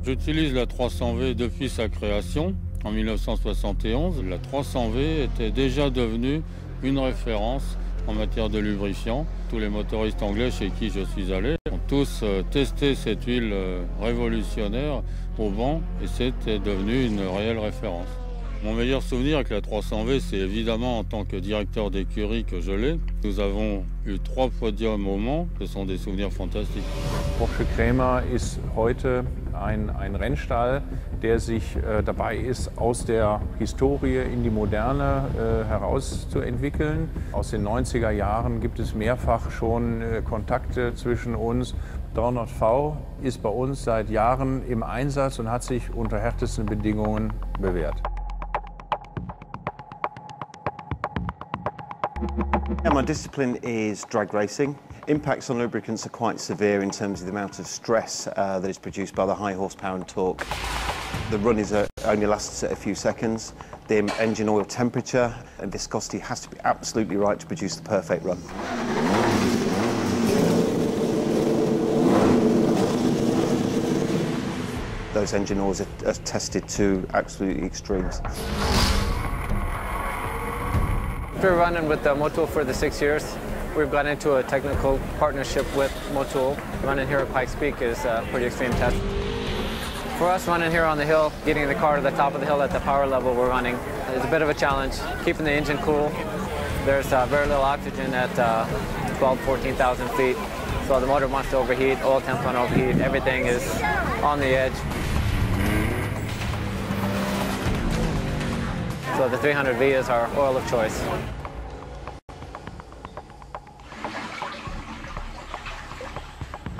J'utilise la 300V depuis sa création en 1971. La 300V était déjà devenue une référence en matière de lubrifiant. Tous les motoristes anglais chez qui je suis allé ont tous testé cette huile révolutionnaire au vent et c'est devenu une réelle référence. Mon meilleur souvenir avec la 300V, c'est évidemment en tant que directeur d'écurie que je l'ai. Nous avons eu 3 podiums au Mans, ce sont des souvenirs fantastiques. Porsche Krämer ist heute ein Rennstall, der sich dabei ist, aus der Historie in die Moderne herauszuentwickeln. Aus den 90er Jahren gibt es mehrfach schon Kontakte zwischen uns. 300V ist bei uns seit Jahren im Einsatz und hat sich unter härtesten Bedingungen bewährt. Yeah, my discipline is drag racing. Impacts on lubricants are quite severe in terms of the amount of stress that is produced by the high horsepower and torque. The run only lasts a few seconds. The engine oil temperature and viscosity has to be absolutely right to produce the perfect run. Those engine oils are tested to absolute extremes. After running with Motul for the 6 years, we've got into a technical partnership with Motul. Running here at Pikes Peak is a pretty extreme test. For us, running here on the hill, getting the car to the top of the hill at the power level we're running is a bit of a challenge. Keeping the engine cool. There's very little oxygen at 14,000 feet. So the motor wants to overheat, oil temps want to overheat, everything is on the edge. So the 300V is our oil of choice.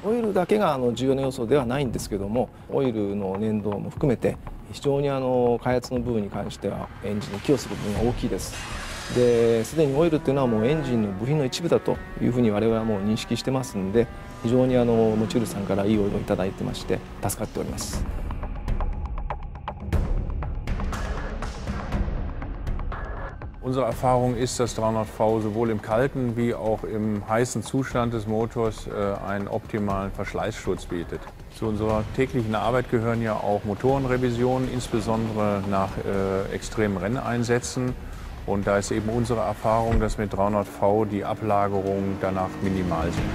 オイルだけが重要な要素ではないんですけども、オイルの粘度も含めて非常に開発の部分に関してはエンジンに寄与する部分が大きいです。すでにオイルっていうのはもうエンジンの部品の一部だというふうに我々はもう認識してますんで、非常にモチュールさんからいいオイルをいただいてまして助かっております。Unsere Erfahrung ist, dass 300V sowohl im kalten wie auch im heißen Zustand des Motors einen optimalen Verschleißschutz bietet. Zu unserer täglichen Arbeit gehören ja auch Motorenrevisionen, insbesondere nach extremen Renneinsätzen. Und da ist eben unsere Erfahrung, dass mit 300V die Ablagerungen danach minimal sind.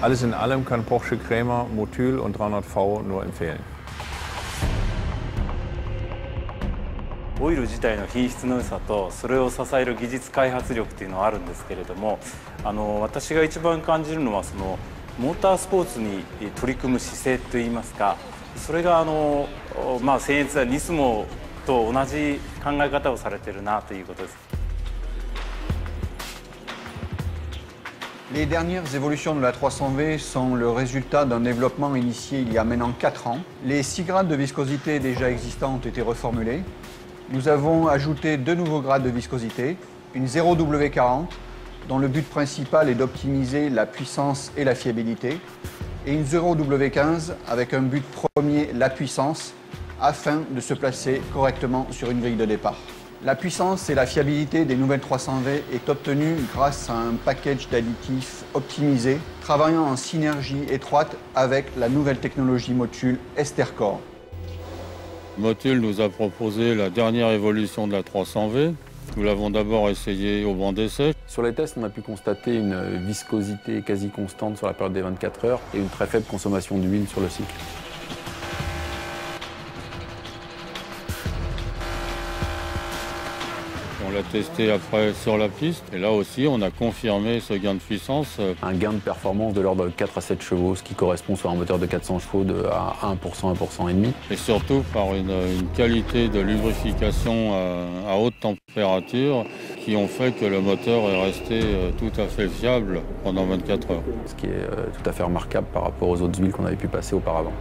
Alles in allem kann Porsche Krämer Motul und 300V nur empfehlen. オイル自体の品質の良さとそれを支える技術開発力というのはあるんですけれども、私が一番感じるのはそのモータースポーツに取り組む姿勢といいますか、それが僭越なニスモと同じ考え方をされているなということです。Les dernières évolutions de la 300V sont le résultat d'un développement initié il y a maintenant 4 ans. Les 6 grades de viscosité déjà existants ont été reformulés. Nous avons ajouté 2 nouveaux grades de viscosité, une 0W40, dont le but principal est d'optimiser la puissance et la fiabilité, et une 0W15 avec un but premier, la puissance, afin de se placer correctement sur une grille de départ. La puissance et la fiabilité des nouvelles 300V est obtenue grâce à un package d'additifs optimisé, travaillant en synergie étroite avec la nouvelle technologie Motul Estercore. Motul nous a proposé la dernière évolution de la 300V. Nous l'avons d'abord essayé au banc d'essai. Sur les tests, on a pu constater une viscosité quasi constante sur la période des 24 heures et une très faible consommation d'huile sur le cycle. On l'a testé après sur la piste et là aussi on a confirmé ce gain de puissance. Un gain de performance de l'ordre de 4 à 7 chevaux, ce qui correspond sur un moteur de 400 chevaux à 1%, 1,5%. Et surtout par une qualité de lubrification à haute température qui ont fait que le moteur est resté tout à fait fiable pendant 24 heures. Ce qui est tout à fait remarquable par rapport aux autres huiles qu'on avait pu passer auparavant.